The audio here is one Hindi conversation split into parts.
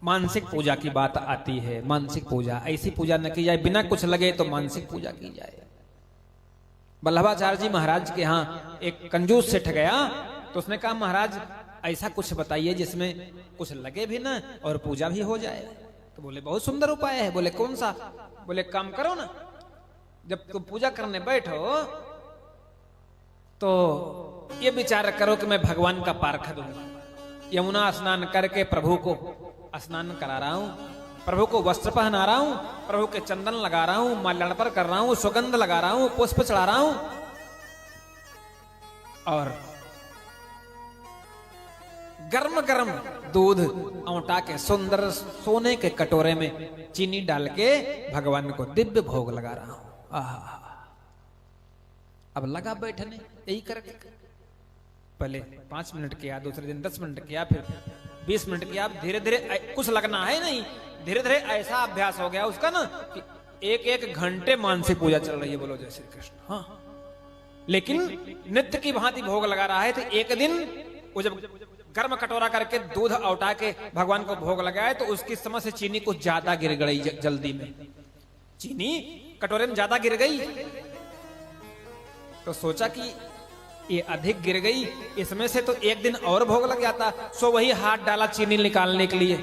मानसिक पूजा की बात आती है। मानसिक पूजा, ऐसी पूजा न की जाए बिना कुछ लगे, तो मानसिक पूजा की जाए। वल्लभाचार्य जी महाराज के यहाँ एक कंजूस सेठ गया, तो उसने कहा महाराज ऐसा कुछ बताइए जिसमें कुछ लगे भी ना और पूजा भी हो जाए। तो बोले बहुत सुंदर उपाय है। बोले कौन सा? बोले काम करो ना, जब तुम पूजा करने बैठो तो ये विचार करो कि मैं भगवान का पारखा दूंगा। यमुना स्नान करके प्रभु को स्नान करा रहा हूं, प्रभु को वस्त्र पहना रहा हूं, प्रभु के चंदन लगा रहा हूं, माल्यार्पण कर रहा हूं, सुगंध लगा रहा हूं, पुष्प चढ़ा रहा हूं, और गर्म गर्म दूध औंटा के सुंदर सोने के कटोरे में चीनी डाल के भगवान को दिव्य भोग लगा रहा हूं। आहा, अब लगा बैठने, यही करके पहले 5 मिनट किया, दूसरे दिन 10 मिनट किया, फिर 20 मिनट किया। धीरे धीरे कुछ लगना है नहीं, धीरे धीरे ऐसा अभ्यास हो गया उसका ना कि 1-1 घंटे मानसिक पूजा चल रही है। बोलो जय श्री कृष्ण। हाँ, लेकिन नित्य की भांति भोग लगा रहा है। तो एक दिन वो जब गर्म कटोरा करके दूध औटा के भगवान को भोग लगाए, तो उसकी समझ से चीनी कुछ ज्यादा गिर गई। जल्दी में चीनी कटोरे में ज्यादा गिर गई, तो सोचा कि ये अधिक गिर गई, इसमें से तो एक दिन और भोग लग जाता। सो वही हाथ डाला चीनी निकालने के लिए,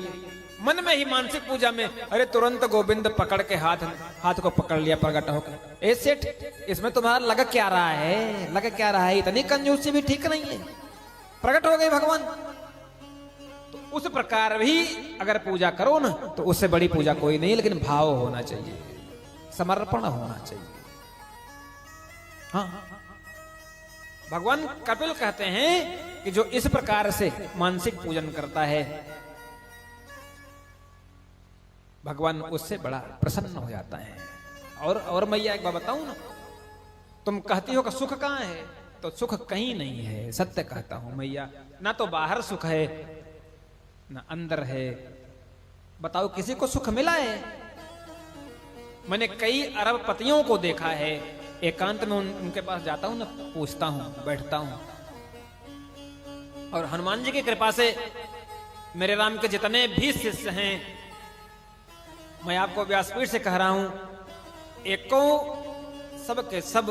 मन में ही मानसिक पूजा में, अरे तुरंत गोविंद पकड़ के हाथ को पकड़ लिया प्रकट होकर। ए सेठ, इसमें तुम्हारा लग क्या रहा है? लग क्या रहा है? इतनी कंजूसी भी ठीक नहीं है। प्रकट हो गए भगवान। तो उस प्रकार भी अगर पूजा करो ना, तो उससे बड़ी पूजा कोई नहीं, लेकिन भाव होना चाहिए, समर्पण होना चाहिए। हाँ, भगवान कपिल कहते हैं कि जो इस प्रकार से मानसिक पूजन करता है, भगवान उससे बड़ा प्रसन्न हो जाता है। और मैया एक बात बताऊं ना, तुम कहती हो कि सुख कहां है, तो सुख कहीं नहीं है। सत्य कहता हूं मैया, ना तो बाहर सुख है ना अंदर है। बताओ किसी को सुख मिला है? मैंने कई अरबपतियों को देखा है, एकांत में उनके पास जाता हूं ना, पूछता हूं, बैठता हूं, और हनुमान जी की कृपा से मेरे राम के जितने भी शिष्य हैं, मैं आपको व्यासपीठ से कह रहा हूं, एको सब के सब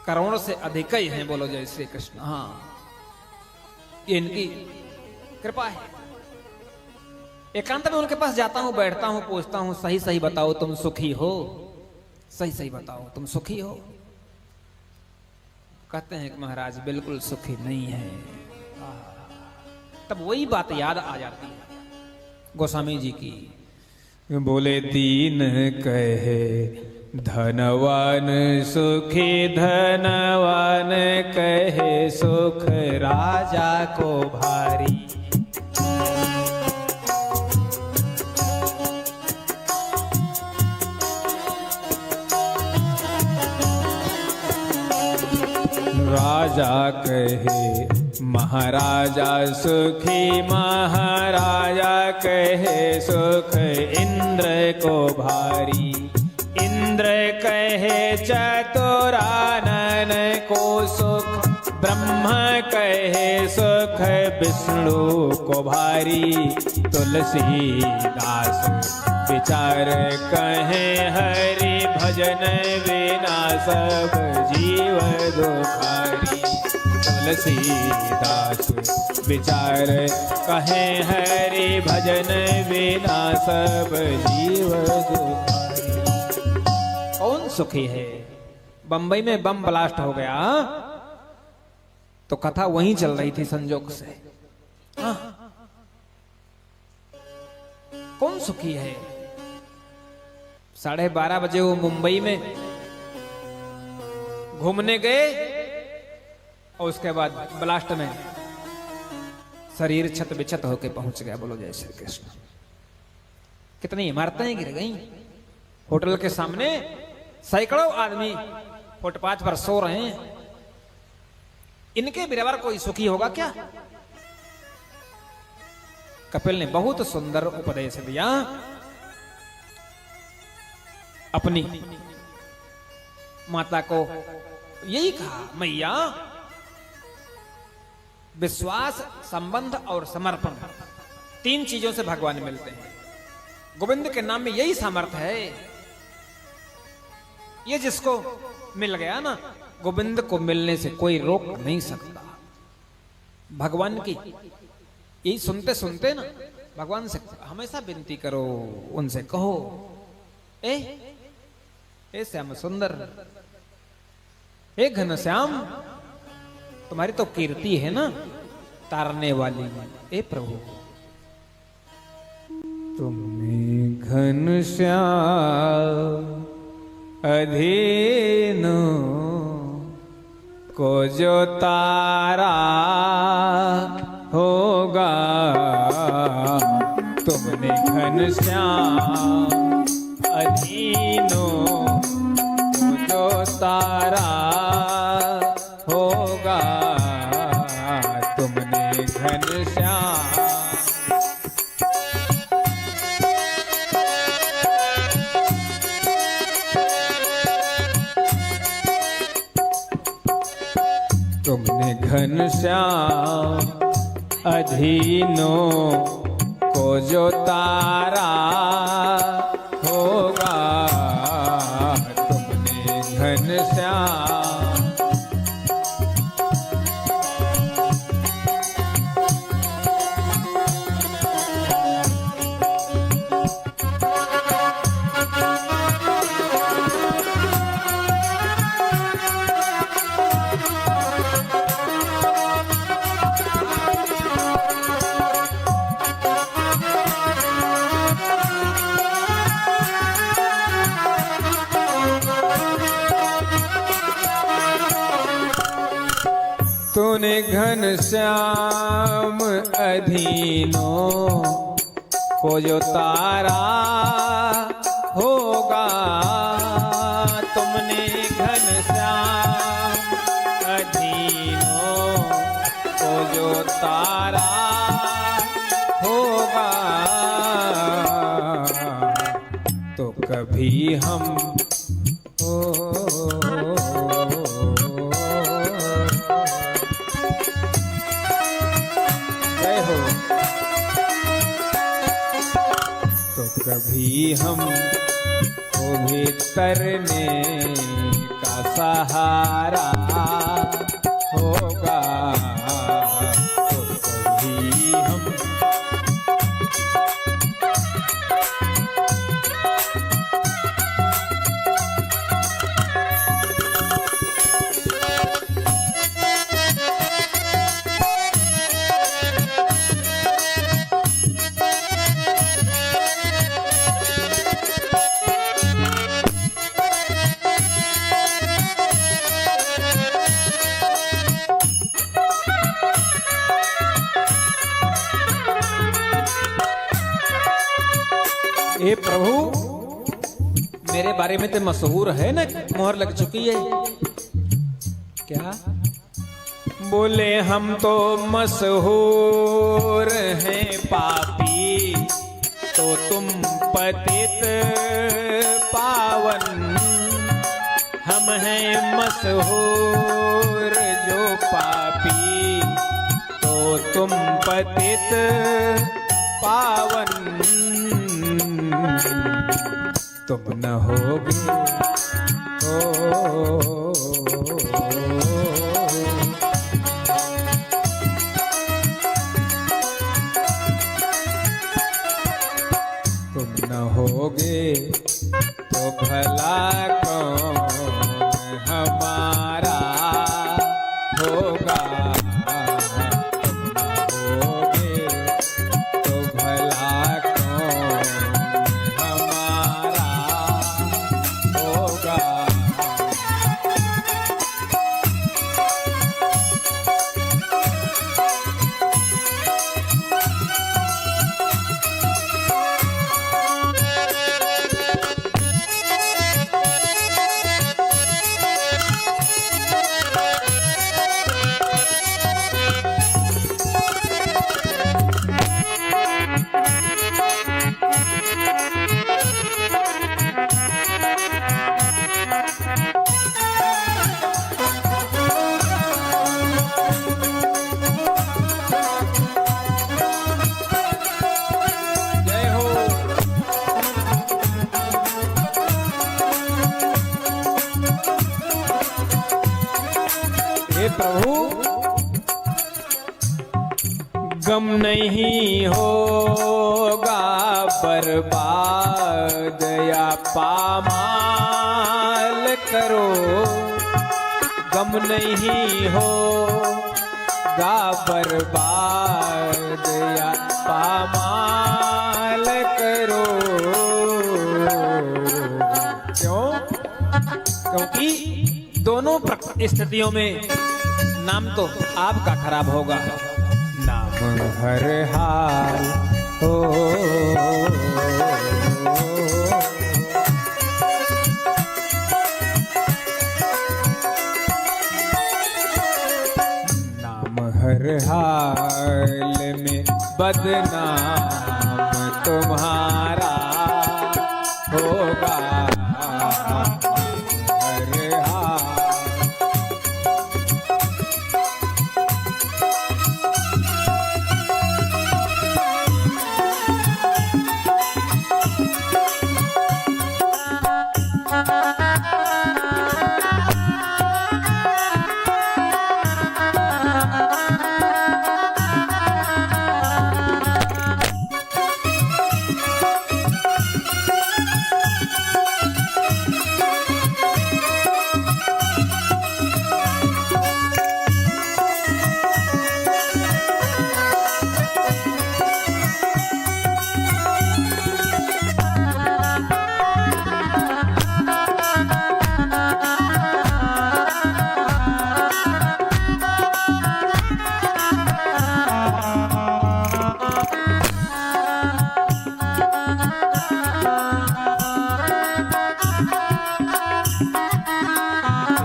करोड़ से अधिक ही हैं। बोलो जय श्री कृष्ण। हाँ, ये इनकी कृपा है। एकांत में उनके पास जाता हूं, बैठता हूं, पूछता हूं, सही सही बताओ तुम सुखी हो? सही सही बताओ तुम सुखी हो? कहते हैं कि महाराज बिल्कुल सुखी नहीं है। तब वही बात याद आ जाती है गोस्वामी जी की। बोले दीन कहे धनवान सुखी, धनवान कहे सुख राजा को भारी। राजा कहे महाराजा सुखी, महाराजा कहे सुख इंद्र को भारी। इंद्र कहे चतुरानन को सुख, ब्रह्मा कहे सुख विष्णु को भारी। तुलसीदास विचार कहे हरि भजन बिना सब जीव दुखारी। तुलसीदास विचार कहे हरि भजन बिना सब जीव दुखारी। कौन सुखी है? बंबई में बम ब्लास्ट हो गया तो कथा वहीं चल रही थी संजोग से। हाँ, कौन सुखी है? 12:30 बजे वो मुंबई में घूमने गए और उसके बाद ब्लास्ट में शरीर छत बिछत होके पहुंच गया। बोलो जय श्री कृष्ण। कितनी इमारतें गिर गई। होटल के सामने सैकड़ों आदमी फुटपाथ पर सो रहे हैं। इनके बराबर कोई सुखी होगा क्या? कपिल ने बहुत सुंदर उपदेश दिया। अपनी माता को यही कहा, मैया विश्वास, संबंध और समर्पण तीन चीजों से भगवान मिलते हैं। गोविंद के नाम में यही सामर्थ्य है। ये जिसको मिल गया ना, गोविंद को मिलने से कोई रोक नहीं सकता। भगवान की यही सुनते सुनते ना भगवान से हमेशा विनती करो, उनसे कहो, ए श्याम सुंदर, हे घनश्याम, तुम्हारी तो कीर्ति है ना तारने वाली। ए प्रभु, तुम्हें घनश्याम अधीन को जो तारा होगा, तुमने घनश्याम अधीनो को जो तारा होगा, तुमने घनश्याम। तुमने घनश्याम अधीनों को जो तारा होगा, तुमने घनश्याम। तूने घनश्याम अधीनों को जो तारा होगा, तुमने घनश्याम अधीनों को जो तारा होगा, तो कभी हम कभी हम को भी तरने का सहारा होगा, तो कभी हम ए प्रभु, मेरे बारे में तो मशहूर है ना, मोहर लग चुकी है क्या? बोले हम तो मशहूर हैं पापी, तो तुम पतित पावन। हम हैं मशहूर जो पापी, तो तुम पतित पावन। तुम न होगे तुम न होगे तो भला कौन हमारा होगा। गम नहीं होगा बर्बाद या पामाल करो, गम नहीं होगा बर्बाद या पामाल करो। क्यों? क्योंकि दोनों स्थितियों में नाम तो आपका खराब होगा, नाम हर हाल हो। नाम हर हाल में बदनाम तुम्हारा होगा।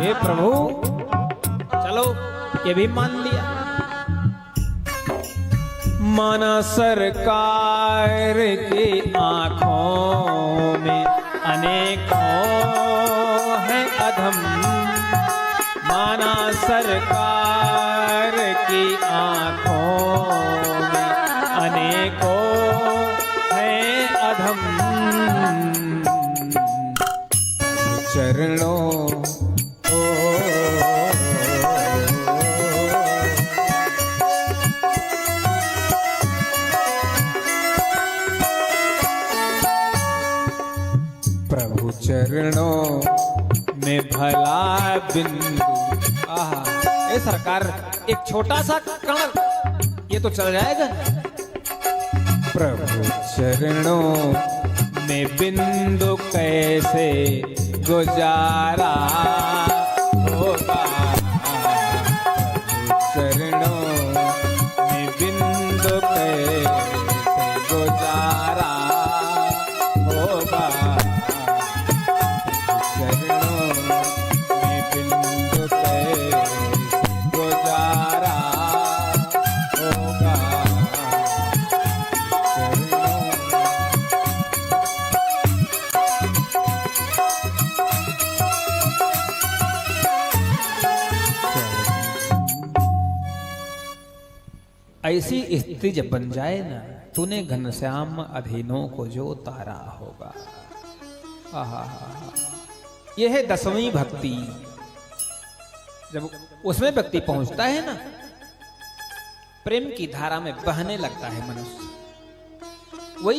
हे प्रभु, चलो ये भी मान लिया। माना सरकार की आंखों में अनेकों है अधम, माना सरकार की आंखों में अनेकों है अधम। चरणों प्रभु चरणों में भला बिंदु। आहा, ए सरकार, एक छोटा सा कण ये तो चल जाएगा। प्रभु चरणों में बिंदु कैसे गुजारा होगा। चरणों में बिंदु कैसे गुजारा होगा। ऐसी स्थिति जब बन जाए ना, तूने घनश्याम अधीनों को जो तारा होगा। आहा, यह है 10वीं भक्ति। जब उसमें व्यक्ति पहुंचता है ना, प्रेम की धारा में बहने लगता है मनुष्य।